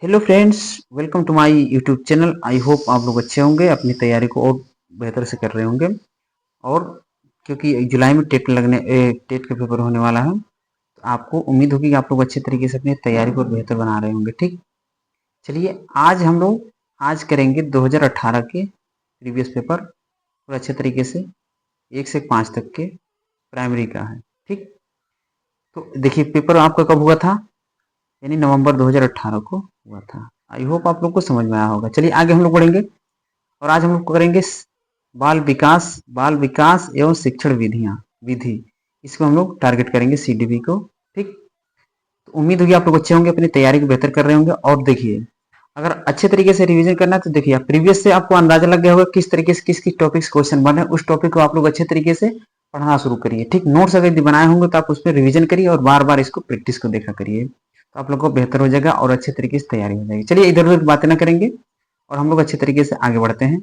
Hello friends, welcome to my YouTube channel. I hope आप लोग अच्छे होंगे, अपनी तैयारी को और बेहतर से कर रहे होंगे। और क्योंकि जुलाई में टेट का पेपर होने वाला है, तो आपको उम्मीद होगी कि आप लोग अच्छे तरीके से अपनी तैयारी को और बेहतर बना रहे होंगे। ठीक, चलिए आज हम लोग आज करेंगे 2018 के प्रीवियस पेपर और अच्छे तरीके से 1 से 5 तक के प्राइमरी का है। ठीक, तो देखिए पेपर आपका कब हुआ था, यानी नवंबर 2018 को हुआ था। आई होप आप लोग को समझ में आया होगा। चलिए आगे हम लोग बढ़ेंगे और आज हम लोग करेंगे बाल विकास एवं शिक्षण विधि। इसको हम लोग टारगेट करेंगे सीडीपी को। ठीक, तो उम्मीद होगी आप लोग अच्छे होंगे, अपनी तैयारी को बेहतर कर रहे होंगे। और देखिए, अगर अच्छे तरीके से रिवीजन करना है तो देखिए प्रीवियस से आपको अंदाजा लग गया होगा किस तरीके से किस किस टॉपिक्स क्वेश्चन बने, उस टॉपिक को आप लोग अच्छे तरीके से पढ़ना शुरू करिए। ठीक, नोट्स अगर बनाए होंगे तो आप उस पर रिवीजन करिए और बार बार इसको प्रैक्टिस को देखा करिए, तो आप लोग को बेहतर हो जाएगा और अच्छे तरीके से तैयारी हो जाएगी। चलिए इधर उधर बातें ना करेंगे और हम लोग अच्छे तरीके से आगे बढ़ते हैं।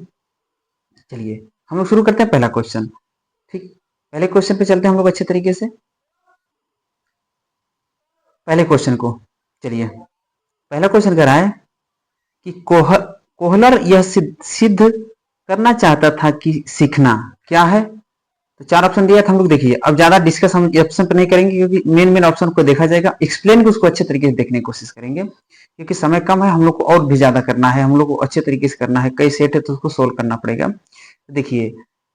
चलिए हम लोग शुरू करते हैं पहला क्वेश्चन। ठीक, पहले क्वेश्चन पे चलते हैं हम लोग अच्छे तरीके से पहले क्वेश्चन को। चलिए पहला क्वेश्चन कह रहा है कि कोहलर यह सिद्ध करना चाहता था कि सीखना क्या है। तो चार ऑप्शन दिया था हम लोग। देखिए अब ज्यादा डिस्कस हम ऑप्शन पर नहीं करेंगे, क्योंकि मेन मेन ऑप्शन को देखा जाएगा, एक्सप्लेन को उसको अच्छे तरीके से देखने की कोशिश करेंगे, क्योंकि समय कम है, हम लोग को और भी ज्यादा करना है, हम लोग को अच्छे तरीके से करना है, कई सेट है तो उसको सोल्व करना पड़ेगा। तो देखिए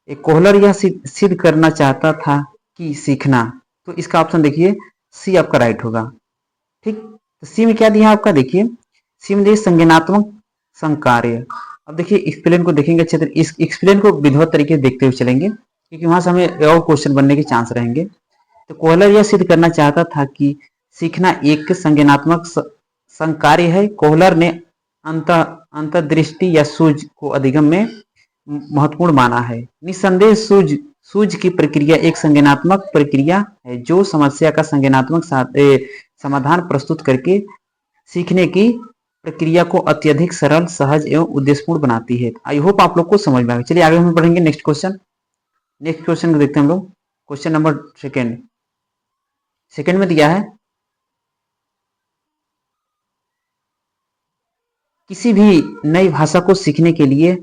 एक कोहलर यह सिद्ध करना चाहता था कि सीखना, तो इसका ऑप्शन देखिए सी आपका राइट होगा। ठीक, तो सी में क्या दिया आपका, देखिए सी में दिए संज्ञानात्मक संकार्य। अब देखिए एक्सप्लेन को देखेंगे अच्छे तरीके, इस एक्सप्लेन को विधिवत तरीके से देखते हुए चलेंगे, क्योंकि वहां से हमें और क्वेश्चन बनने के चांस रहेंगे। तो कोहलर यह सिद्ध करना चाहता था कि सीखना एक संज्ञानात्मक संकार्य है। कोहलर ने अंतर्दृष्टि या सूझ को अधिगम में महत्वपूर्ण माना है। निस्संदेह सूझ की प्रक्रिया एक संज्ञानात्मक प्रक्रिया है जो समस्या का संज्ञानात्मक समाधान प्रस्तुत करके सीखने की प्रक्रिया को अत्यधिक सरल, सहज एवं उद्देश्यपूर्ण बनाती है। आई होप आप लोग को समझ में आएगा। चलिए आगे हम बढ़ेंगे नेक्स्ट क्वेश्चन को देखते हैं हम लोग। क्वेश्चन नंबर सेकंड में दिया है किसी भी नई भाषा को सीखने के लिए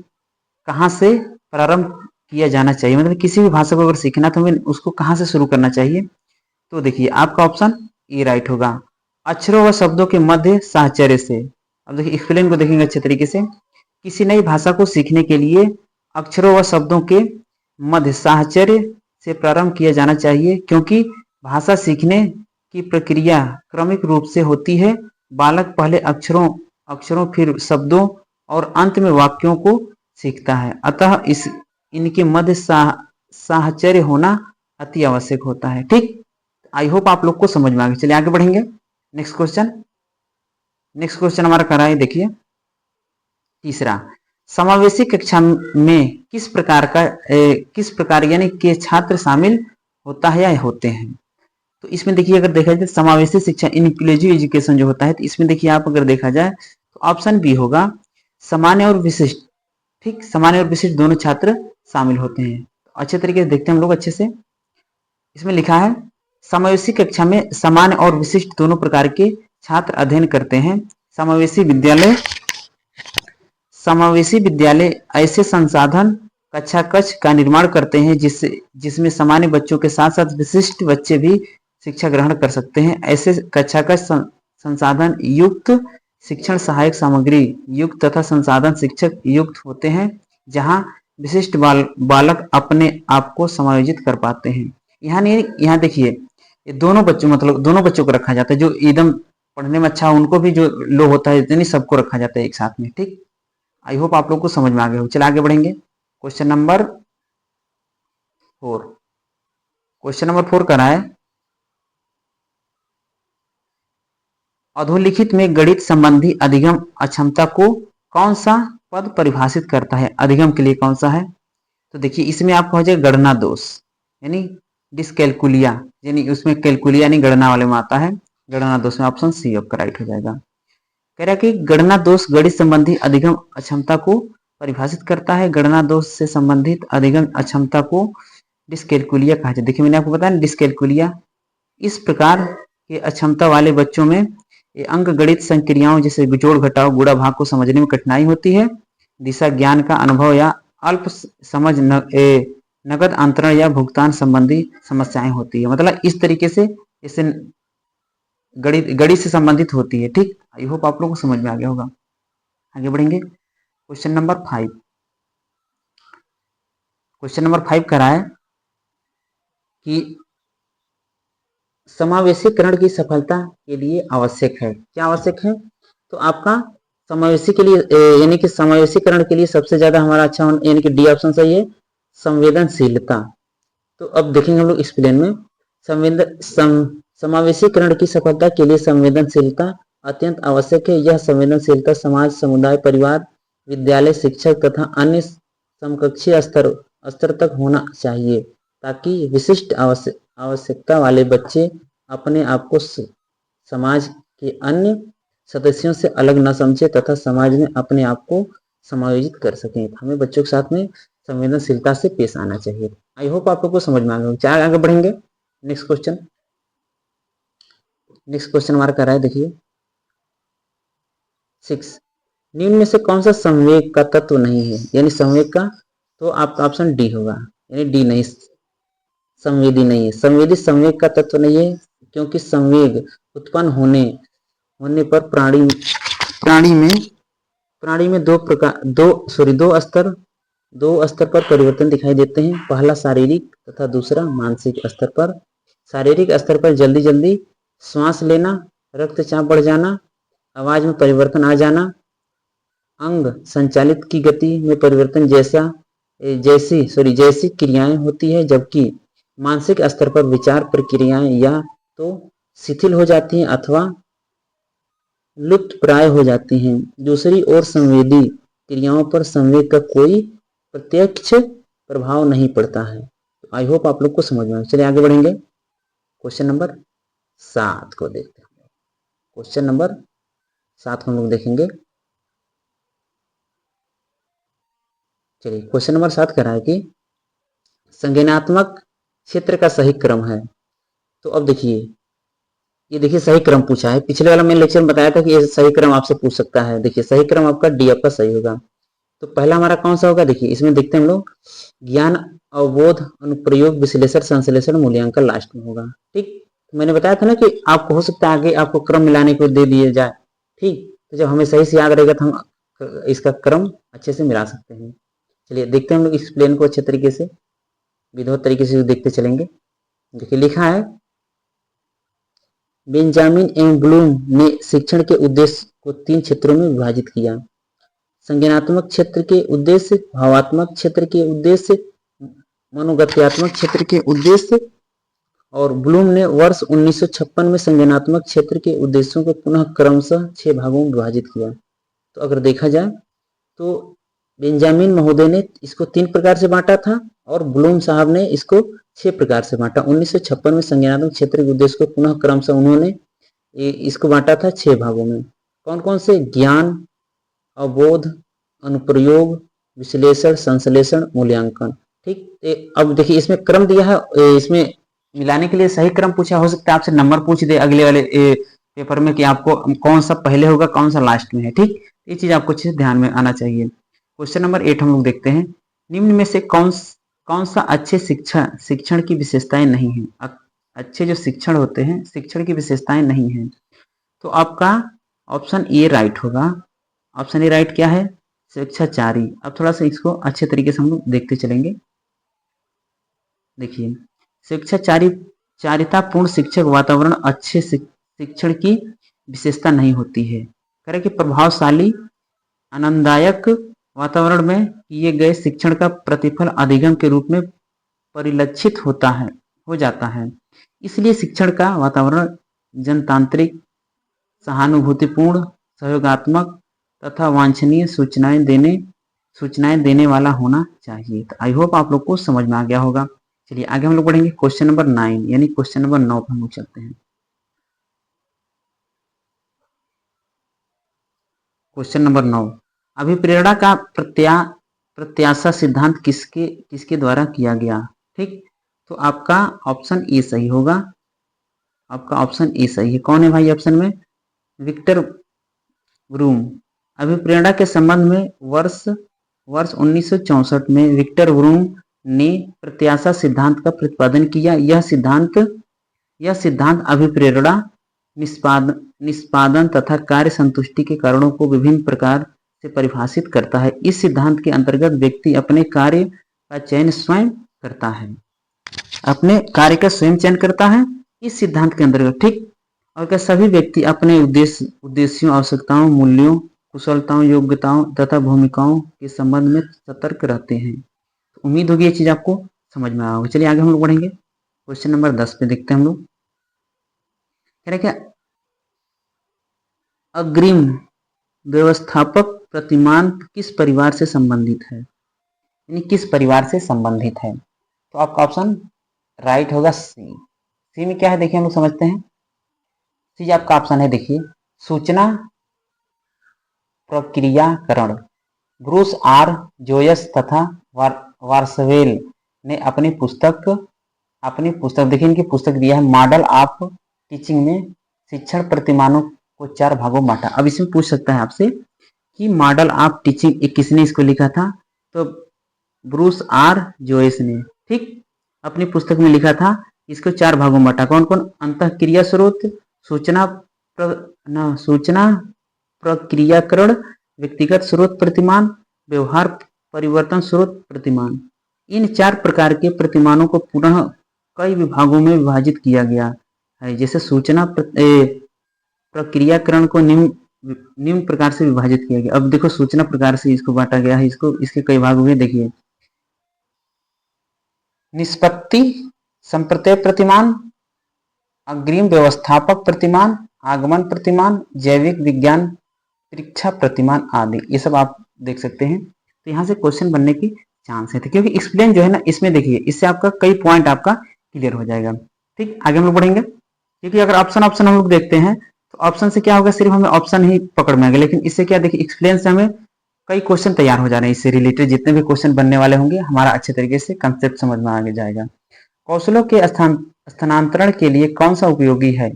कहाँ से प्रारंभ किया जाना चाहिए, मतलब किसी भी भाषा को अगर सीखना तो हमें उसको कहाँ से शुरू करना चाहिए। तो देखिए आपका ऑप्शन ए राइट होगा, अक्षरों व शब्दों के मध्य साहचर्य से। अब देखिए एक्सप्लेन को देखेंगे अच्छे तरीके से। किसी नई भाषा को सीखने के लिए अक्षरों व शब्दों के मध्य साहचर्य से प्रारंभ किया जाना चाहिए, क्योंकि भाषा सीखने की प्रक्रिया क्रमिक रूप से होती है। बालक पहले अक्षरों फिर शब्दों और अंत में वाक्यों को सीखता है, अतः इनके मध्य साहचर्य होना अति आवश्यक होता है। ठीक, आई होप आप लोग को समझ में आ गया। चलिए आगे बढ़ेंगे। नेक्स्ट क्वेश्चन हमारा कर रहा है, देखिए तीसरा, समावेशी कक्षा में किस प्रकार यानी के छात्र शामिल होता है या होते हैं। तो इसमें देखिए अगर देखा जाए समावेशी शिक्षा इंक्लूसिव एजुकेशन जो होता है, तो इसमें देखिए आप अगर देखा जाए तो ऑप्शन बी होगा, सामान्य और विशिष्ट। ठीक, सामान्य और विशिष्ट दोनों छात्र शामिल होते हैं। तो अच्छे तरीके से देखते हैं हम लोग अच्छे से। इसमें लिखा है समावेशी कक्षा में सामान्य और विशिष्ट दोनों प्रकार के छात्र अध्ययन करते हैं। समावेशी विद्यालय ऐसे संसाधन कक्षा कक्ष का निर्माण करते हैं जिसमें सामान्य बच्चों के साथ साथ विशिष्ट बच्चे भी शिक्षा ग्रहण कर सकते हैं। ऐसे कक्षा कक्ष संसाधन युक्त, शिक्षण सहायक सामग्री युक्त तथा संसाधन शिक्षक युक्त होते हैं, जहां विशिष्ट बालक अपने आप को समायोजित कर पाते हैं। यहाँ देखिए ये दोनों बच्चों, मतलब दोनों बच्चों को रखा जाता है, जो एकदम पढ़ने में अच्छा उनको भी, जो लो होता है इतनी सबको रखा जाता है एक साथ में। ठीक, आई होप आप लोग को समझ में आ गया हो। चलिए आगे बढ़ेंगे। क्वेश्चन नंबर 4 कर रहा है, अधोलिखित में गणित संबंधी अधिगम अक्षमता को कौन सा पद परिभाषित करता है। अधिगम के लिए कौन सा है, तो देखिए इसमें आपका हो जाएगा गणना दोष, यानी डिसकैलकुलिया, यानी उसमें कैलकुलिया यानी गणना वाले में आता है। गणना दोष में ऑप्शन सी आपका राइट हो जाएगा। कह रहा है कि गणना दोष गणित संबंधी अधिगम अक्षमता को परिभाषित करता है। गणना दोष से संबंधित अधिगम अक्षमता को डिसकैलकुलिया कहा जाता है। देखिए मैंने आपको बताया डिसकैलकुलिया, इस प्रकार के अक्षमता वाले बच्चों में ये अंक गणित संक्रियाओं जैसे जोड़ घटाव गुणा भाग को समझने में कठिनाई होती है। दिशा ज्ञान का अनुभव या अल्प समझ नगद अंतरण या भुगतान संबंधी समस्याएं होती है। मतलब इस तरीके से इसे गणित से संबंधित होती है। ठीक, आई होप आप लोगों को समझ में आ गया होगा। आगे बढ़ेंगे। Question number 5। क्वेश्चन नंबर 5 कह रहा है कि समावेशीकरण की सफलता के लिए आवश्यक है। क्या आवश्यक है? तो आपका समावेशी के लिए यानी कि समावेशीकरण के लिए सबसे ज्यादा हमारा अच्छा यानी कि डी ऑप्शन सही है, संवेदनशीलता। तो अब देखेंगे हम लोग एक्सप्लेन में। समावेशीकरण की सफलता के लिए संवेदनशीलता अत्यंत आवश्यक है। यह संवेदनशीलता समाज, समुदाय, परिवार, विद्यालय, शिक्षक तथा अन्य समकक्षीय स्तर तक होना चाहिए, ताकि विशिष्ट आवश्यकता वाले बच्चे अपने आप को समाज के अन्य सदस्यों से अलग न समझे तथा समाज में अपने आप को समायोजित कर सकें। हमें बच्चों के साथ में संवेदनशीलता से पेश आना चाहिए। आई होप आप लोग को समझ में आ गया। आगे बढ़ेंगे। नेक्स्ट क्वेश्चन हमारा कर रहा है, देखिए 6। निम्न में से कौन सा संवेग का तत्व नहीं है? यानी संवेग का, तो आपका ऑप्शन डी होगा, यानी डी नहीं, संवेदी नहीं है। संवेदी संवेग का तत्व नहीं है, क्योंकि संवेग उत्पन्न होने पर प्राणी में दो स्तर पर परिवर्तन दिखाई देते हैं। पहला शारीरिक तथा दूसरा मानसिक स्तर पर। शारीरिक स्तर पर जल्दी जल्दी श्वास लेना, रक्तचाप बढ़ जाना, आवाज में परिवर्तन आ जाना, अंग संचालित की गति में परिवर्तन जैसी क्रियाएं होती है। जबकि मानसिक स्तर पर विचार प्रक्रियाएं या तो शिथिल हो जाती हैं अथवा लुप्त प्राय हो जाती हैं। दूसरी ओर संवेदी क्रियाओं पर संवेग का कोई प्रत्यक्ष प्रभाव नहीं पड़ता है। तो आई होप आप लोग को समझ में आए। चलिए आगे बढ़ेंगे। क्वेश्चन नंबर 7 को देखते हैं। क्वेश्चन नंबर 7 को हम लोग देखेंगे। चलिए क्वेश्चन नंबर 7 कह रहा है कि संज्ञानात्मक क्षेत्र का सही क्रम है। तो अब देखिए, ये देखिए सही क्रम पूछा है। पिछले वाला मैंने लेक्चर में बताया था कि ये सही क्रम आपसे पूछ सकता है। देखिए सही क्रम आपका डी आपका सही होगा। तो पहला हमारा कौन सा होगा? देखिए इसमें देखते हैं हम लोग, ज्ञान, अवबोध, अनुप्रयोग, विश्लेषण, संश्लेषण, मूल्यांकन लास्ट में होगा। ठीक, मैंने बताया था ना कि आपको हो सकता है आगे आपको क्रम मिलाने को दे दिए जाए। ठीक, तो जब हमें सही से याद रहेगा तो हम इसका क्रम अच्छे से मिला सकते हैं। चलिए देखते हैं हम लोग इस प्लेन को अच्छे तरीके से, विधिवत तरीके से देखते चलेंगे। देखिए लिखा है, बेंजामिन एवं ब्लूम ने शिक्षण के उद्देश्य को 3 क्षेत्रों में विभाजित किया। संज्ञानात्मक क्षेत्र के उद्देश्य, भावात्मक क्षेत्र के उद्देश्य, मनोगत्यात्मक क्षेत्र के उद्देश्य। और ब्लूम ने वर्ष 1956 में संज्ञानात्मक क्षेत्र के उद्देश्यों को पुनः क्रमशः 6 भागों में विभाजित किया। तो अगर देखा जाए तो बेंजामिन महोदय ने इसको 3 प्रकार से बांटा था और ब्लूम साहब ने इसको 6 प्रकार से बांटा। 1956 में संज्ञानात्मक क्षेत्र के उद्देश्य को पुनः क्रमशः उन्होंने इसको बांटा था 6 भागों में। कौन कौन से? ज्ञान, अवबोध, अनुप्रयोग, विश्लेषण, संश्लेषण, मूल्यांकन। ठीक, अब देखिए इसमें क्रम दिया है, इसमें मिलाने के लिए सही क्रम पूछा। हो सकता है आपसे नंबर पूछ दे अगले वाले पेपर में कि आपको कौन सा पहले होगा कौन सा लास्ट में है। ठीक, ये चीज आपको अच्छे से ध्यान में आना चाहिए। क्वेश्चन नंबर 8 हम लोग देखते हैं। निम्न में से कौन सा अच्छे शिक्षण की विशेषताएं नहीं है? अच्छे जो शिक्षण होते हैं, शिक्षण की विशेषताएं नहीं है। तो आपका ऑप्शन ए राइट होगा। ऑप्शन ए राइट क्या है? स्वेच्छाचारी। अब थोड़ा सा इसको अच्छे तरीके से हम लोग देखते चलेंगे। देखिए चारितापूर्ण शिक्षक वातावरण अच्छे शिक्षण की विशेषता नहीं होती है। करें कि प्रभावशाली आनंददायक वातावरण में किए गए शिक्षण का प्रतिफल अधिगम के रूप में परिलक्षित हो जाता है। इसलिए शिक्षण का वातावरण जनतांत्रिक, सहानुभूतिपूर्ण, सहयोगात्मक तथा वांछनीय सूचनाएं देने वाला होना चाहिए। तो आई होप आप लोग को समझ में आ गया होगा। चलिए आगे हम लोग बढ़ेंगे। क्वेश्चन नंबर 9 यानी क्वेश्चन नंबर 9 पर हम लोग चलते हैं। क्वेश्चन नंबर 9, अभिप्रेरणा का प्रत्याशा सिद्धांत किसके द्वारा किया गया? ठीक, तो आपका ऑप्शन ए सही होगा। आपका ऑप्शन ए सही है। कौन है भाई ऑप्शन में? Victor broom. अभिप्रेरणा के संबंध में वर्ष वर्ष 1964 में विक्टर ब्रूम ने प्रत्याशा सिद्धांत का प्रतिपादन किया। यह सिद्धांत अभिप्रेरणा, निष्पादन तथा कार्य संतुष्टि के कारणों को विभिन्न प्रकार से परिभाषित करता है। इस सिद्धांत के अंतर्गत व्यक्ति अपने कार्य का चयन स्वयं करता है, अपने कार्य का स्वयं चयन करता है इस सिद्धांत के अंतर्गत, ठीक। और क्या सभी व्यक्ति अपने उद्देश्यों, आवश्यकताओं, मूल्यों, कुशलताओं, योग्यताओं तथा भूमिकाओं के संबंध में सतर्क रहते हैं। तो उम्मीद होगी ये चीज आपको समझ में आया होगा। चलिए आगे हम लोग बढ़ेंगे। क्वेश्चन नंबर 10 पे देखते हैं हम लोग। कह रहे क्या, अग्रिम व्यवस्थापक प्रतिमान किस परिवार से संबंधित है, यानी किस परिवार से संबंधित है। तो आपका ऑप्शन राइट होगा सी। सी में क्या है देखिए, हम लोग समझते हैं। सी आपका ऑप्शन है, देखिए सूचना प्रक्रियाकरण। ब्रूस आर जोयस तथा वार्सवेल ने अपनी पुस्तक देखिए, इनकी पुस्तक दिया है मॉडल ऑफ टीचिंग में शिक्षण प्रतिमानों को 4 भागों में बांटा। अब इसमें पूछ सकता है आपसे कि मॉडल ऑफ टीचिंग किसने इसको लिखा था, तो ब्रूस आर जोयस ने, ठीक, अपनी पुस्तक में लिखा था। इसको 4 भागों में बांटा। कौन कौन, अंतःक्रिया स्रोत, सूचना प्रक्रियाकरण, व्यक्तिगत स्रोत प्रतिमान, व्यवहार परिवर्तन स्रोत प्रतिमान। इन 4 प्रकार के प्रतिमानों को पुनः कई विभागों में विभाजित किया गया है। जैसे सूचना प्रक्रियाकरण को निम्न प्रकार से विभाजित किया गया। अब देखो सूचना प्रकार से इसको बांटा गया है, इसके कई भाग हुए। देखिए निष्पत्ति संप्रत्यय प्रतिमान, अग्रिम व्यवस्थापक प्रतिमान, आगमन प्रतिमान, जैविक विज्ञान परीक्षा प्रतिमान आदि, ये सब आप देख सकते हैं। तो यहाँ से क्वेश्चन बनने की चांस है, क्योंकि एक्सप्लेन जो है ना, इसमें देखिए इससे आपका कई पॉइंट आपका क्लियर हो जाएगा, ठीक। आगे हम लोग बढ़ेंगे, क्योंकि अगर ऑप्शन हम लोग देखते हैं तो ऑप्शन से क्या होगा, सिर्फ हमें ऑप्शन ही पकड़ में आएगा, लेकिन इससे क्या, देखिए एक्सप्लेन से हमें कई क्वेश्चन तैयार हो जा रहे हैं। इससे रिलेटेड जितने भी क्वेश्चन बनने वाले होंगे, हमारा अच्छे तरीके से कंसेप्ट समझ में आगे जाएगा। कौशलों के स्थानांतरण के लिए कौन सा उपयोगी है,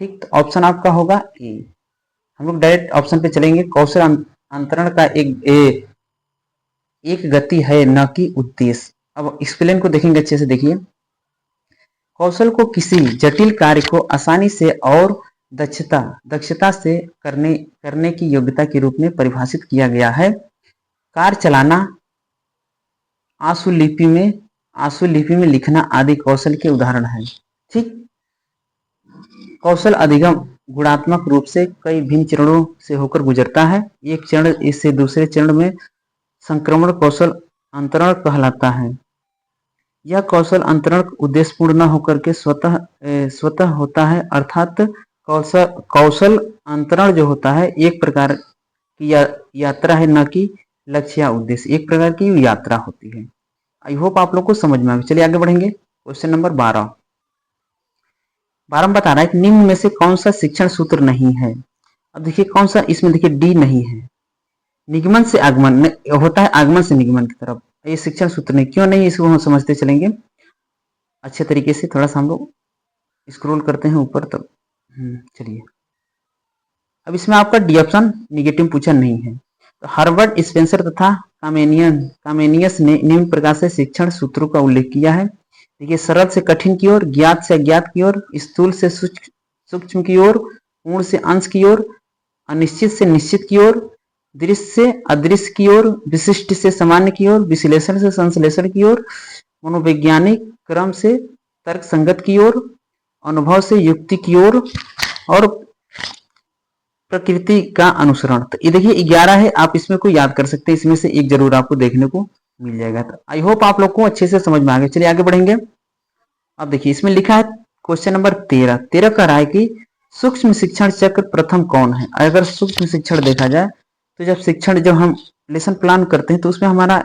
ठीक। तो ऑप्शन आपका होगा ए। हम लोग डायरेक्ट ऑप्शन पे चलेंगे। कौशल अंतरण का एक गति है, न कि उद्देश्य। अब एक्सप्लेन को देखेंगे अच्छे से। देखिए कौशल को किसी जटिल कार्य को आसानी से और दक्षता से करने की योग्यता के रूप में परिभाषित किया गया है। कार चलाना, आशुलिपि में लिखना आदि कौशल के उदाहरण हैं, ठीक। कौशल अधिगम गुणात्मक रूप से कई भिन्न चरणों से होकर गुजरता है। एक चरण इससे दूसरे चरण में संक्रमण कौशल अंतरण कहलाता है। यह कौशल अंतरण उद्देश्यपूर्ण न होकर के स्वतः होता है, अर्थात कौशल अंतरण जो होता है एक प्रकार की यात्रा है, न कि लक्ष्य या उद्देश्य। एक प्रकार की यात्रा होती है। आई होप आप लोग को समझ में आ गया। चलिए आगे बढ़ेंगे। क्वेश्चन नंबर 12 बता रहा है कि निम्न में से कौन सा शिक्षण सूत्र नहीं है। अब देखिए कौन सा, इसमें देखिए डी नहीं है। निगमन से आगमन होता है, आगमन से निगमन की तरफ, ये शिक्षण सूत्र नहीं। क्यों नहीं, इसको हम समझते चलेंगे अच्छे तरीके से। थोड़ा सा हम लोग स्क्रॉल करते हैं ऊपर तक। चलिए, अब इसमें आपका डी ऑप्शन निगेटिव पूछा नहीं है। तो हार्वर्ड, स्पेंसर तथा कामेनियस ने निम्न प्रकार से शिक्षण सूत्रों का उल्लेख किया है। देखिए सरल से कठिन की ओर, ज्ञात से अज्ञात की ओर, स्थूल से सूक्ष्म की ओर, पूर्ण से अंश की ओर, अनिश्चित से निश्चित की ओर, दृश्य से अदृश्य की ओर, विशिष्ट से सामान्य की ओर, विश्लेषण से संश्लेषण की ओर, मनोवैज्ञानिक क्रम से तर्क संगत की ओर, अनुभव से युक्ति की ओर, और प्रकृति का अनुसरण। तो ये देखिए 11 है, आप इसमें को याद कर सकते हैं। इसमें से एक जरूर आपको देखने को मिल जाएगा। तो आई होप आप लोग को अच्छे से समझ में आ गया। चलिए आगे बढ़ेंगे। अब देखिए इसमें लिखा है क्वेश्चन नंबर 13 कह रहा है कि सूक्ष्म शिक्षण चक्र प्रथम कौन है। अगर सूक्ष्म शिक्षण देखा जाए तो जब हम लेसन प्लान करते हैं तो उसमें हमारा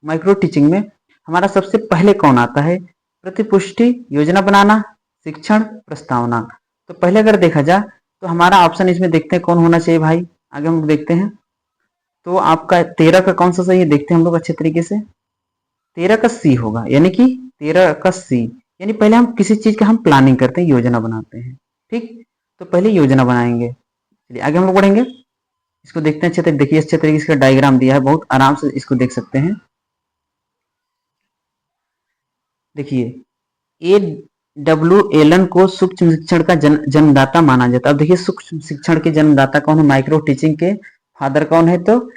माइक्रो टीचिंग में हमारा सबसे पहले कौन आता है, प्रतिपुष्टि, योजना बनाना, शिक्षण, प्रस्तावना। तो पहले अगर देखा जाए तो हमारा ऑप्शन इसमें देखते हैं कौन होना चाहिए भाई। आगे हम लोग देखते हैं तो आपका 13 का कौन सा सही है, देखते हैं हम लोग अच्छे तरीके से। 13 का सी होगा, यानी कि 13 का सी, यानी पहले हम किसी चीज का हम प्लानिंग करते हैं, योजना बनाते हैं, ठीक। तो पहले योजना बनाएंगे, चलिए आगे हम लोग बढ़ेंगे, इसको देखते हैं अच्छे तरीके। देखिए अच्छे तरीके से डायग्राम दिया है, बहुत आराम से इसको देख सकते हैं। देखिए ए डब्ल्यू एलन को सूक्ष्म शिक्षण का जन्मदाता माना जाता है। अब देखिए सूक्ष्म शिक्षण के जन्मदाता कौन है, माइक्रो टीचिंग के फादर कौन है, तो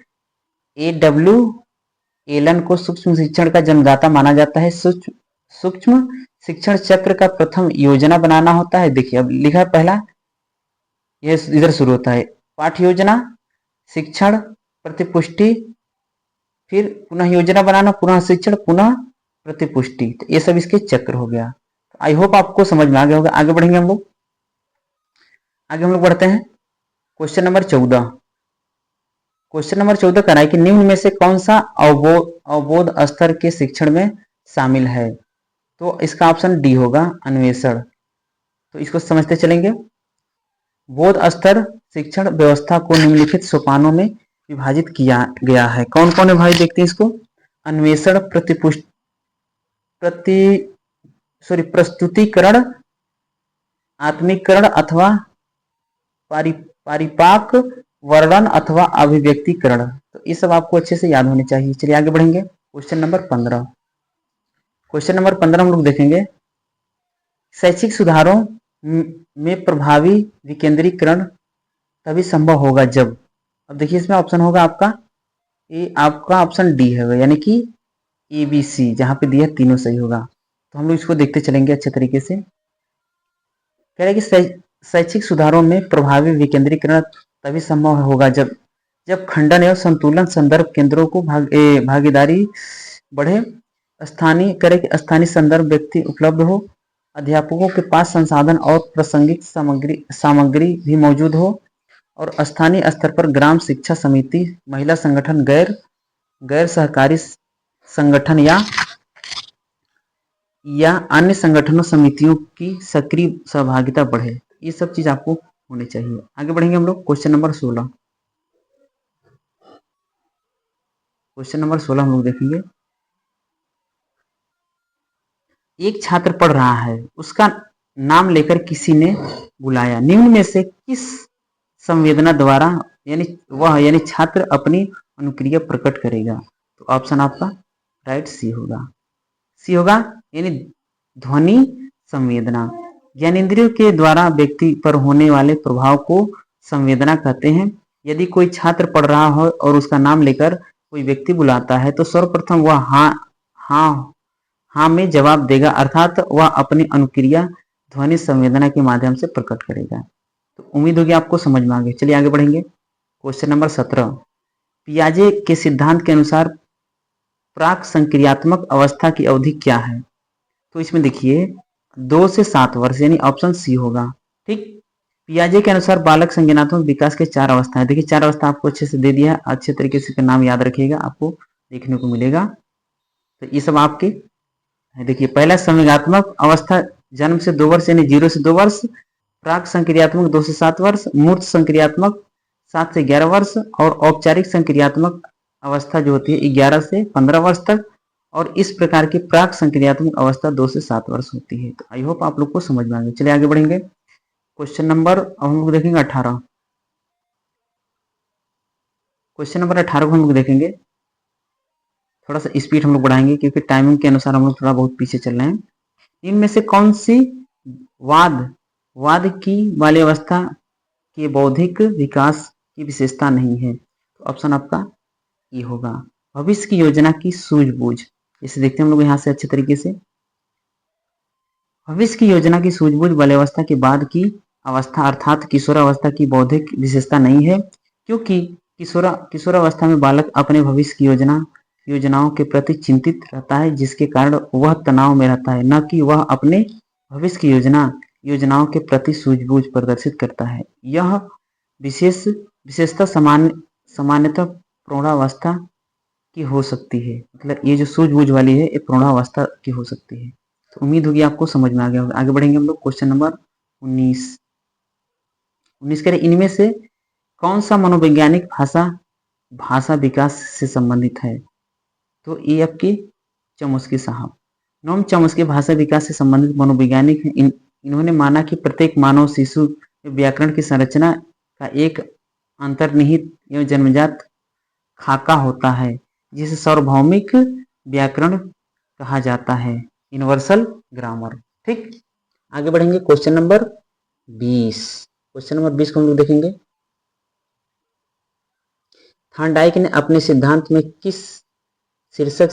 ए डब्ल्यू एलन को सूक्ष्म शिक्षण का जन्मदाता माना जाता है। सूक्ष्म शिक्षण चक्र का प्रथम योजना बनाना होता है। देखिए अब लिखा है पहला, यह इधर शुरू होता है, पाठ योजना, शिक्षण, प्रतिपुष्टि, फिर पुनः योजना बनाना, पुनः शिक्षण, पुनः प्रतिपुष्टि। तो ये सब इसके चक्र हो गया। आई होप आपको समझ में आ गया होगा। आगे बढ़ेंगे हम लोग, आगे हम लोग बढ़ते हैं। क्वेश्चन नंबर 14, क्वेश्चन नंबर 14 कह रहा है कि निम्न में से कौन सा अवबोध स्तर के शिक्षण में शामिल है। तो इसका ऑप्शन डी होगा, अन्वेषण। तो इसको समझते चलेंगे। बोध स्तर शिक्षण व्यवस्था को निम्नलिखित सोपानों में विभाजित किया गया है। कौन कौन है भाई, देखते हैं इसको। अन्वेषण, प्रस्तुतिकरण, आत्मीकरण अथवा परिपाक, वर्णन अथवा अभिव्यक्तिकरण। तो ये सब आपको अच्छे से याद होने चाहिए। चलिए आगे बढ़ेंगे। क्वेश्चन नंबर 15, क्वेश्चन नंबर 15 हम लोग देखेंगे, शैक्षिक सुधारों में प्रभावी विकेंद्रीकरण तभी संभव होगा जब। अब देखिए इसमें ऑप्शन होगा आपका, ये आपका ऑप्शन डी है, यानी कि ए बी सी, जहां पे दिया तीनों सही होगा। तो हम लोग इसको देखते चलेंगे अच्छे तरीके से। कह रहे कि शैक्षिक सुधारों में प्रभावी विकेंद्रीकरण तभी संभव होगा जब खंडन एवं संतुलन संदर्भ केंद्रों को भागीदारी बढ़े, स्थानीय संदर्भ व्यक्ति उपलब्ध हो, अध्यापकों के पास संसाधन और प्रासंगिक सामग्री भी मौजूद हो, और स्थानीय स्तर पर ग्राम शिक्षा समिति, महिला संगठन, गैर सहकारी संगठन या अन्य संगठनों समितियों की सक्रिय सहभागिता बढ़े। ये सब चीज आपको होनी चाहिए। आगे बढ़ेंगे हम लोग। क्वेश्चन नंबर 16, क्वेश्चन नंबर 16 हम लोग देखेंगे, एक छात्र पढ़ रहा है, उसका नाम लेकर किसी ने बुलाया, निम्न में से किस संवेदना द्वारा यानी छात्र अपनी अनुक्रिया प्रकट करेगा। तो ऑप्शन आपका राइट सी होगा, सी होगा, यानी ध्वनि संवेदना। ज्ञानेंद्रियों के द्वारा व्यक्ति पर होने वाले प्रभाव को संवेदना कहते हैं। यदि कोई छात्र पढ़ रहा हो और उसका नाम लेकर कोई व्यक्ति बुलाता है तो सर्वप्रथम वह हाँ में जवाब देगा, अर्थात वह अपनी अनुक्रिया ध्वनि संवेदना के माध्यम से प्रकट करेगा। तो उम्मीद होगी आपको समझ में आ गई। चलिए आगे बढ़ेंगे। क्वेश्चन नंबर 17, पियाजे के सिद्धांत के अनुसार प्राक संक्रियात्मक अवस्था की अवधि क्या है। तो इसमें देखिए 2 से 7 वर्ष, यानी ऑप्शन सी होगा। ठीक, पियाजे के अनुसार बालक संज्ञानात्मक विकास के 4 अवस्था है। देखिए 4 अवस्था आपको अच्छे से दे दिया है, अच्छे तरीके से नाम याद रखिएगा, आपको देखने को मिलेगा। तो ये सब आपके देखिए, पहला संवेगात्मक अवस्था जन्म से 2 वर्ष यानी 0 से 2 वर्ष, प्राक संक्रियात्मक 2 से 7 वर्ष, मूर्त संक्रियात्मक 7 से 11 वर्ष, और औपचारिक संक्रियात्मक अवस्था जो होती है 11 से 15 वर्ष तक, और इस प्रकार की प्राक संक्रियात्मक अवस्था 2 से 7 वर्ष होती है। तो आई होप आप लोग को समझ में आ गया। चलिए आगे बढ़ेंगे। क्वेश्चन नंबर हम लोग देखेंगे 18, क्वेश्चन नंबर 18 को हम लोग देखेंगे। थोड़ा सा स्पीड हम लोग बढ़ाएंगे क्योंकि टाइमिंग के अनुसार हम लोग थोड़ा बहुत पीछे चल रहे हैं। इनमें से कौन सी वाद की बाल्यावस्था के बौद्धिक विकास की विशेषता नहीं है। तो ऑप्शन आपका ये होगा, भविष्य की योजना की सूझबूझ। इसे देखते हैं हम लोग यहाँ से अच्छे तरीके से। भविष्य की योजना की सूझबूझ बाल्यावस्था के बाद की अवस्था अर्थात किशोरावस्था की बौद्धिक विशेषता नहीं है, क्योंकि किशोरावस्था में बालक अपने भविष्य की योजनाओं के प्रति चिंतित रहता है, जिसके कारण वह तनाव में रहता है, न कि वह अपने भविष्य की योजनाओं के प्रति सूझबूझ प्रदर्शित करता है। यह विशेषता सामान्यतः प्रौढ़ावस्था की हो सकती है। मतलब ये जो सूझबूझ वाली है ये प्रौढ़ावस्था की हो सकती है। तो उम्मीद होगी आपको समझ में आ गया होगा। आगे बढ़ेंगे हम लोग। क्वेश्चन नंबर 19 करें, इनमें से कौन सा मनोवैज्ञानिक भाषा विकास से संबंधित है। तो ये आपके चमुस्की साहब, नोम चमुस्की भाषा विकास से संबंधित मनोवैज्ञानिक हैं। इन्होंने माना कि प्रत्येक मानव शिशु व्याकरण की संरचना का एक अंतर्निहित एवं जन्मजात खाका होता है जिसे सार्वभौमिक व्याकरण कहा जाता है, यूनिवर्सल ग्रामर। ठीक, आगे बढ़ेंगे क्वेश्चन नंबर 20। क्वेश्चन नंबर 20 को हम लोग देखेंगे। थॉर्नडाइक ने अपने सिद्धांत में किस शीर्षक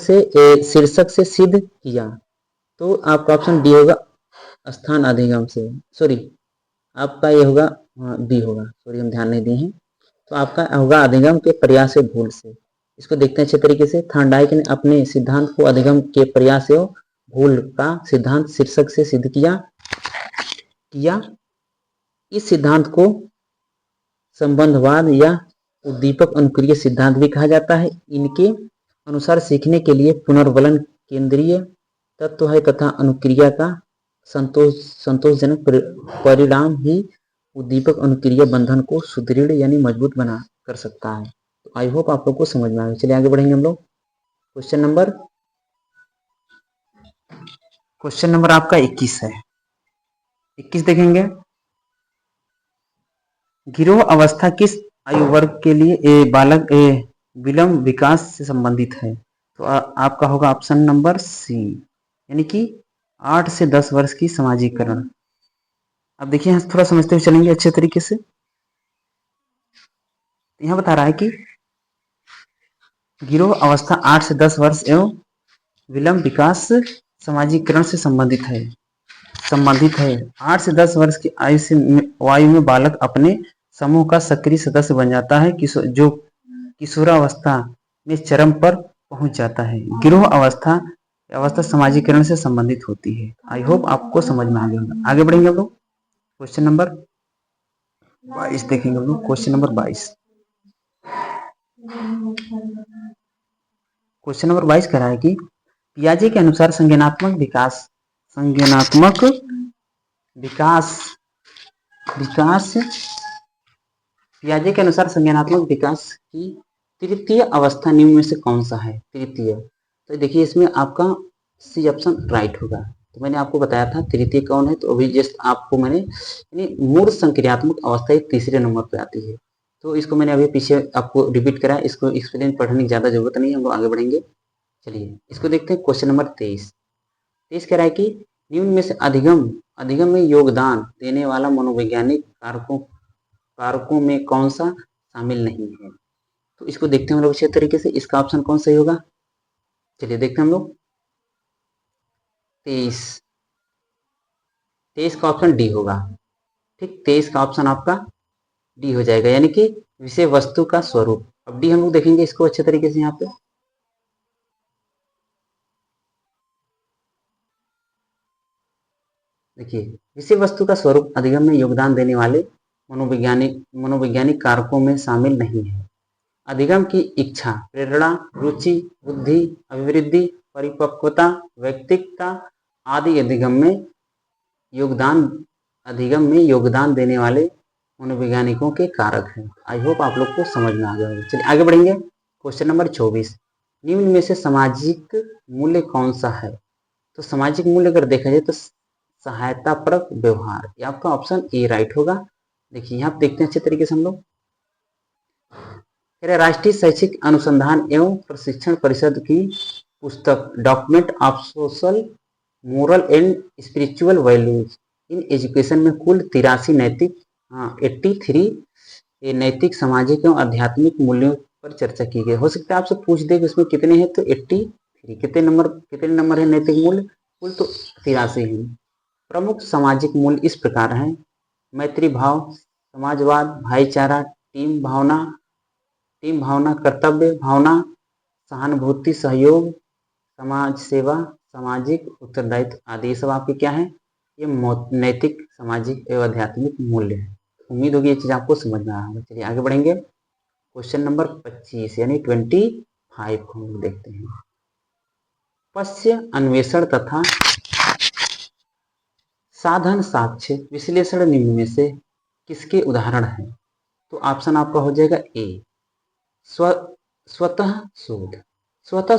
से सिद्ध किया? तो आपका ऑप्शन डी होगा, स्थान अधिगम से। सॉरी, आपका ये होगा बी होगा, सॉरी हम ध्यान नहीं दिए हैं। तो आपका होगा अधिगम के प्रयास से भूल से। इसको देखते हैं अच्छे तरीके से। थॉर्नडाइक ने अपने सिद्धांत को अधिगम के प्रयास से भूल का सिद्धांत शीर्षक से सिद्ध किया। इस सिद्धांत को संबंधवाद या उद्दीपक अनुक्रिय सिद्धांत भी कहा जाता है। इनके अनुसार सीखने के लिए पुनर्वलन केंद्रीय तत्व है तथा अनुक्रिया का संतोषजनक परिणाम ही उद्दीपक अनुक्रिया बंधन को सुदृढ़ यानी मजबूत बना कर सकता है। तो आई होप आप लोग को समझ में आएगा। चलिए आगे बढ़ेंगे हम लोग। क्वेश्चन नंबर आपका 21 है। 21 देखेंगे। गिरोह अवस्था किस आयु वर्ग के लिए बालक विलंब विकास से संबंधित है? तो आपका होगा ऑप्शन नंबर सी, यानी कि 8 से 10 वर्ष की सामाजिकरण। अब देखिए यहाँ थोड़ा समझते हुए चलेंगे अच्छे तरीके से। यहाँ बता रहा है कि गिरोह अवस्था 8 से 10 वर्ष एवं विलंब विकास सामाजिकरण से संबंधित है। 8 से 10 वर्ष की आयु में बालक अपने समूह का सक्रिय सदस्य बन जाता है, जो किशोरावस्था में चरम पर पहुंच जाता है। गिरोह अवस्था सामाजिकरण से संबंधित होती है। आई होप आपको समझ में आ गया होगा। आगे बढ़ेंगे हम लोग। क्वेश्चन नंबर 22 देखेंगे हम लोग। क्वेश्चन नंबर 22 कह रहा है कि पियाजे के अनुसार संज्ञानात्मक विकास की तृतीय अवस्था निम्न में से कौन सा है? तृतीय, तो देखिए इसमें आपका सी ऑप्शन राइट होगा। तो मैंने आपको बताया था तृतीय कौन है, तो अभी जस्ट आपको मैंने मूल संक्रियात्मक अवस्था तीसरे नंबर पे आती है। तो इसको मैंने अभी पीछे आपको रिपीट करा, इसको एक्सप्लेन पढ़ने की ज्यादा जरूरत नहीं है, हम लोग आगे बढ़ेंगे। चलिए इसको देखते हैं। क्वेश्चन नंबर 23 कह रहा है कि निम्न में से अधिगम में योगदान देने वाला मनोवैज्ञानिक कारकों में कौन सा शामिल नहीं है? तो इसको देखते हैं हम लोग अच्छे तरीके से। इसका ऑप्शन कौन सही होगा? चलिए देखते हैं हम लोग। 23 का ऑप्शन डी होगा। ठीक, 23 का ऑप्शन आपका डी हो जाएगा, यानी कि विषय वस्तु का स्वरूप। अब डी हम लोग देखेंगे इसको अच्छे तरीके से। यहाँ पे देखिए, विषय वस्तु का स्वरूप अधिगम में योगदान देने वाले मनोवैज्ञानिक कारकों में शामिल नहीं है। अधिगम की इच्छा, प्रेरणा, रुचि, बुद्धि, अभिवृद्धि, परिपक्वता, व्यक्तित्वता आदि अधिगम में योगदान देने वाले मनोवैज्ञानिकों के कारक हैं। आई होप आप लोग को समझ में आ गया होगा। चलिए आगे बढ़ेंगे। क्वेश्चन नंबर 24, निम्न में से सामाजिक मूल्य कौन सा है? तो सामाजिक मूल्य अगर देखा जाए तो सहायतापरक व्यवहार, ये आपका ऑप्शन ए राइट होगा। देखिए यहाँ देखते हैं अच्छे तरीके से हम लोग। राष्ट्रीय शैक्षिक अनुसंधान एवं प्रशिक्षण परिषद की पुस्तक document of social moral and spiritual values in education में कुल 83 नैतिक, सामाजिक एवं आध्यात्मिक मूल्यों पर चर्चा की गई। हो सकता है आपसे पूछ दे कि उसमें कितने हैं, तो 83 कितने नंबर है नैतिक मूल्य? कुल तो 83 हैं। प्रमुख सामाजिक मूल्य इस प्रकार हैं: मैत्री भाव, समाजवाद, भाईचारा, टीम भावना, कर्तव्य भावना, सहानुभूति, सहयोग, समाज सेवा, सामाजिक उत्तरदायित्व आदि। ये सब आपके क्या है? ये नैतिक, सामाजिक एवं आध्यात्मिक मूल्य है। उम्मीद होगी ये चीज आपको समझ में आया होगा। चलिए आगे बढ़ेंगे। क्वेश्चन नंबर 25 यानी 25 को हम देखते हैं। पश्य अन्वेषण तथा साधन साक्ष्य विश्लेषण निम्न में से किसके उदाहरण हैं? तो ऑप्शन आपका हो जाएगा ए, स्वतः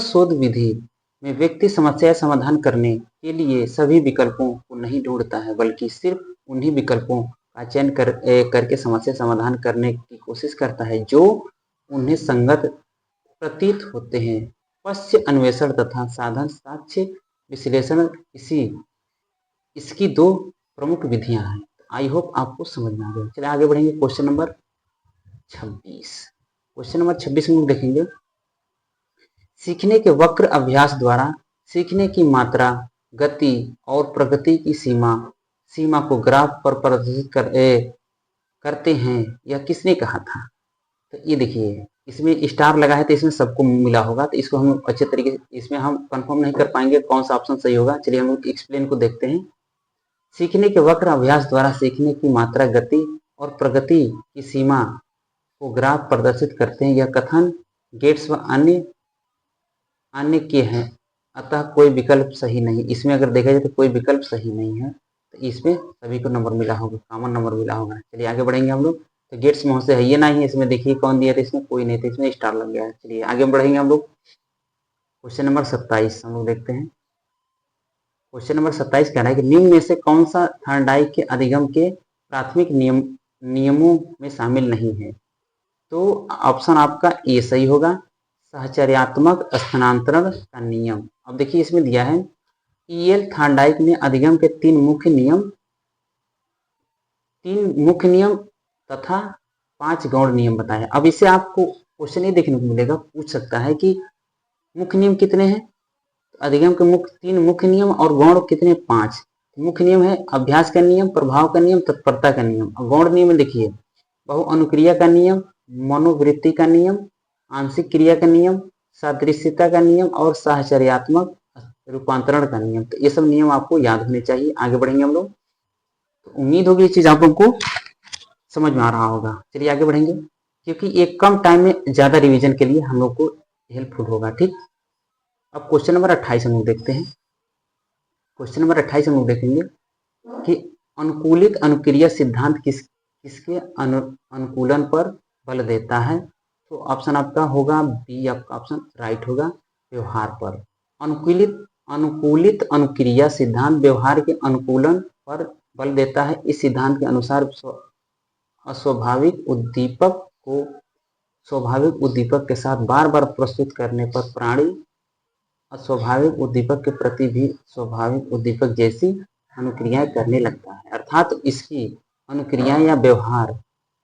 शोध विधि में व्यक्ति समस्या समाधान करने के लिए सभी विकल्पों को नहीं ढूंढता है, बल्कि सिर्फ उन्हीं विकल्पों का चयन करके समस्या समाधान करने की कोशिश करता है जो उन्हें संगत प्रतीत होते हैं। पश्य अन्वेषण तथा साधन साक्ष्य विश्लेषण इसकी दो प्रमुख विधियां हैं। आई होप आपको समझ में आ गया। चलिए आगे बढ़ेंगे। Question number 26। क्वेश्चन नंबर 26 में देखेंगे, सीखने के वक्र अभ्यास द्वारा सीखने की मात्रा, गति और प्रगति की सीमा को ग्राफ पर प्रदर्शित करते हैं, यह किसने कहा था? तो ये देखिए, इसमें स्टार लगा है तो इसमें सबको मिला होगा, तो इसको हम अच्छे तरीके से, इसमें हम कंफर्म नहीं कर पाएंगे कौन सा ऑप्शन सही होगा। चलिए हम एक्सप्लेन को देखते हैं। सीखने के वक्र अभ्यास द्वारा सीखने की मात्रा, गति और प्रगति की सीमा को ग्राफ प्रदर्शित करते हैं, यह कथन गेट्स व अन्य के हैं, अतः कोई विकल्प सही नहीं। इसमें अगर देखा जाए तो कोई विकल्प सही नहीं है, तो इसमें सभी को नंबर मिला होगा, कॉमन नंबर मिला होगा। चलिए आगे बढ़ेंगे हम लोग। तो गेट्स में से है ये नहीं है, इसमें देखिए कौन दिया था, इसमें कोई नहीं था, इसमें स्टार लग गया है। चलिए आगे बढ़ेंगे हम लोग। क्वेश्चन नंबर 27 हम लोग देखते हैं। क्वेश्चन नंबर 27 कह रहा है कि निम्न में से कौन सा थॉर्नडाइक के अधिगम के प्राथमिक नियमों में शामिल नहीं है? तो ऑप्शन आपका ए सही होगा, साहचर्यात्मक स्थानांतरण का नियम। अब देखिए इसमें दिया है E.L. थॉर्नडाइक ने अधिगम के तीन मुख्य नियम तथा 5 गौण नियम बताए। अब इसे आपको क्वेश्चन ये देखने को मिलेगा, पूछ सकता है कि मुख्य नियम कितने हैं? अधिगम के तीन मुख्य नियम और गौण कितने? 5। मुख्य नियम है अभ्यास का नियम, प्रभाव का नियम, तत्परता का नियम। गौण नियम देखिए, बहुअनुक्रिया का नियम, मनोवृत्ति का नियम, आंशिक क्रिया का नियम, सादृश्यता का नियम और साहचर्यात्मक रूपांतरण का नियम। तो ये सब नियम आपको याद होने चाहिए। आगे बढ़ेंगे हम लोग। तो उम्मीद होगी ये चीज आप लोग को समझ में आ रहा होगा। चलिए आगे बढ़ेंगे, क्योंकि एक कम टाइम में ज्यादा रिवीजन के लिए हम लोग को हेल्पफुल होगा। ठीक, अब क्वेश्चन नंबर 28 हम लोग देखते हैं। क्वेश्चन नंबर 28 हम लोग देखेंगे कि अनुकूलित अनुक्रिया सिद्धांत किसके अनुकूलन पर बल देता है? तो ऑप्शन आपका होगा बी, आपका ऑप्शन राइट होगा, व्यवहार पर। अनुकूलित अनुक्रिया सिद्धांत व्यवहार के अनुकूलन पर बल देता है। इस सिद्धांत के अनुसार अस्वाभाविक उद्दीपक के साथ बार बार प्रस्तुत करने पर प्राणी अस्वाभाविक उद्दीपक के प्रति भी स्वाभाविक उद्दीपक जैसी अनुक्रियाएं करने लगता है, अर्थात इसकी अनुक्रियाएं या व्यवहार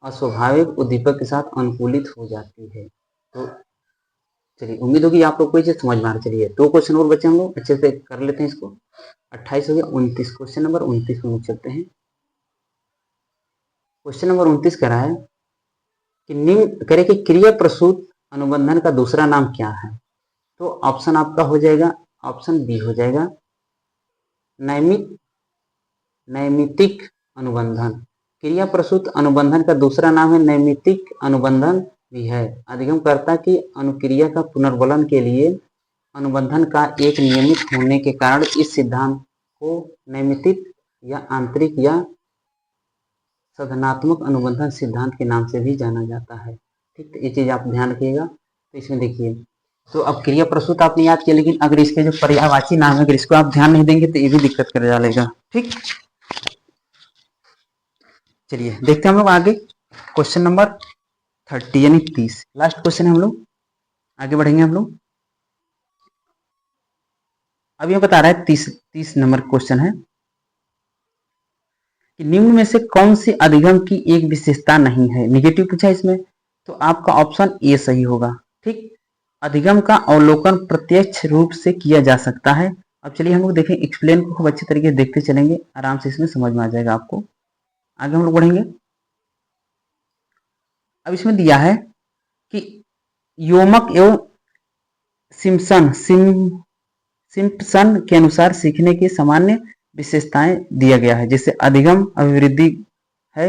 अस्वाभाविक उद्दीपक के साथ अनुकूलित हो जाती है। तो चलिए उम्मीद होगी आप लोग को ये समझ में आ रहा। चलिए 2 क्वेश्चन और बचे, हम लोग अच्छे से कर लेते हैं इसको। 28 हो गया, 29 क्वेश्चन नंबर 29 में चलते हैं। क्वेश्चन नंबर 29 कह रहा है कि निम्न करे कि क्रिया प्रसूत अनुबंधन का दूसरा नाम क्या है? तो ऑप्शन आपका हो जाएगा, ऑप्शन बी हो जाएगा, नैमित्तिक अनुबंधन। क्रिया प्रसूत अनुबंधन का दूसरा नाम है नैमित्तिक अनुबंधन भी है। अधिगमकर्ता की अनुक्रिया का पुनर्बलन के लिए अनुबंधन का एक नियमित होने के कारण इस सिद्धांत को नैमित्तिक या आंतरिक या साधनात्मक अनुबंधन सिद्धांत के नाम से भी जाना जाता है। ठीक, तो ये चीज आप ध्यान रखिएगा। तो इसमें देखिए, तो अब क्रिया प्रसूत आपने याद किया, लेकिन अगर इसके जो पर्यायवाची नाम है अगर इसको आप ध्यान नहीं देंगे तो ये भी दिक्कत कर डालेगा। ठीक, चलिए देखते हैं हम लोग आगे। क्वेश्चन नंबर 30 यानी 30 लास्ट क्वेश्चन है हम लोग। आगे बढ़ेंगे हम लोग। अब ये बता रहा है 30 नंबर क्वेश्चन है कि निम्न में से कौन सी अधिगम की एक विशेषता नहीं है? निगेटिव पूछा इसमें, तो आपका ऑप्शन ए सही होगा। ठीक, अधिगम का अवलोकन प्रत्यक्ष रूप से किया जा सकता है। अब चलिए हम लोग देखें, एक्सप्लेन को खूब अच्छे तरीके से देखते चलेंगे, आराम से इसमें समझ में आ जाएगा आपको। आगे हम लोग बढ़ेंगे। अब इसमें दिया है कि योमक एवं सिम्पसन के अनुसार सीखने की सामान्य विशेषताएं दिया गया है, जैसे अधिगम अभिवृद्धि है,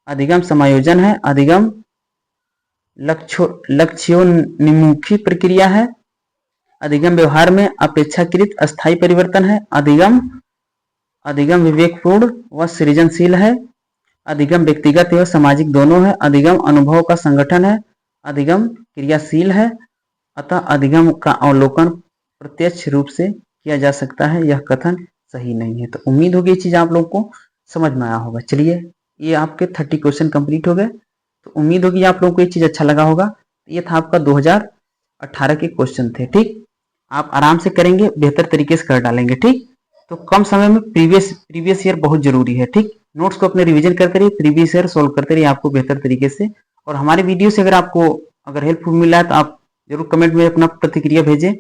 अधिगम समायोजन है, अधिगम लक्ष्योन्मुखी प्रक्रिया है, अधिगम व्यवहार में अपेक्षाकृत अस्थायी परिवर्तन है, अधिगम विवेकपूर्ण व सृजनशील है, अधिगम व्यक्तिगत एवं सामाजिक दोनों है, अधिगम अनुभव का संगठन है, अधिगम क्रियाशील है, अतः अधिगम का अवलोकन प्रत्यक्ष रूप से किया जा सकता है, यह कथन सही नहीं है। तो उम्मीद होगी ये चीज आप लोग को समझ में आया होगा। चलिए ये आपके 30 क्वेश्चन कंप्लीट हो गए। तो उम्मीद होगी आप लोगों को ये चीज़ अच्छा लगा होगा। ये था आपका 2018 के क्वेश्चन थे। ठीक, आप आराम से करेंगे, बेहतर तरीके से कर डालेंगे। ठीक, तो कम समय में प्रीवियस ईयर बहुत जरूरी है। ठीक, नोट्स को अपने रिवीजन करते रहिए, प्रीवियस ईयर सोल्व करते रहिए आपको बेहतर तरीके से। और हमारे वीडियो से अगर आपको अगर हेल्पफुल मिला है तो आप जरूर कमेंट में अपना प्रतिक्रिया भेजें।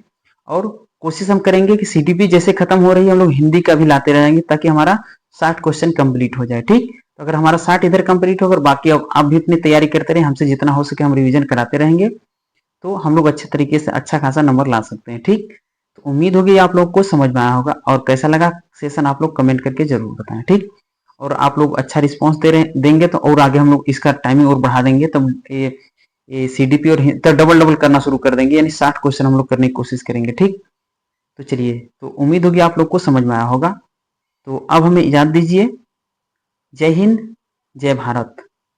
और कोशिश हम करेंगे कि सीडीपी जैसे खत्म हो रही है हम लोग हिंदी का भी लाते रहेंगे, ताकि हमारा 60 क्वेश्चन कंप्लीट हो जाए। ठीक, तो अगर हमारा 60 इधर कंप्लीट होगा, बाकी आप भी अपनी तैयारी करते रहे, हमसे जितना हो सके हम रिवीजन कराते रहेंगे, तो हम लोग अच्छे तरीके से अच्छा खासा नंबर ला सकते हैं। ठीक, तो उम्मीद होगी आप लोग को समझ में आया होगा। और कैसा लगा सेशन आप लोग कमेंट करके जरूर बताएं। ठीक, और आप लोग अच्छा रिस्पॉन्स देंगे तो और आगे हम लोग इसका टाइमिंग और बढ़ा देंगे, तब ये सीडीपी और तो डबल डबल करना शुरू कर देंगे, यानी 60 क्वेश्चन हम लोग करने की कोशिश करेंगे। ठीक, तो चलिए, तो उम्मीद होगी आप लोग को समझ में आया होगा। तो अब हमें इजाजत दीजिए। जय हिंद, जय भारत।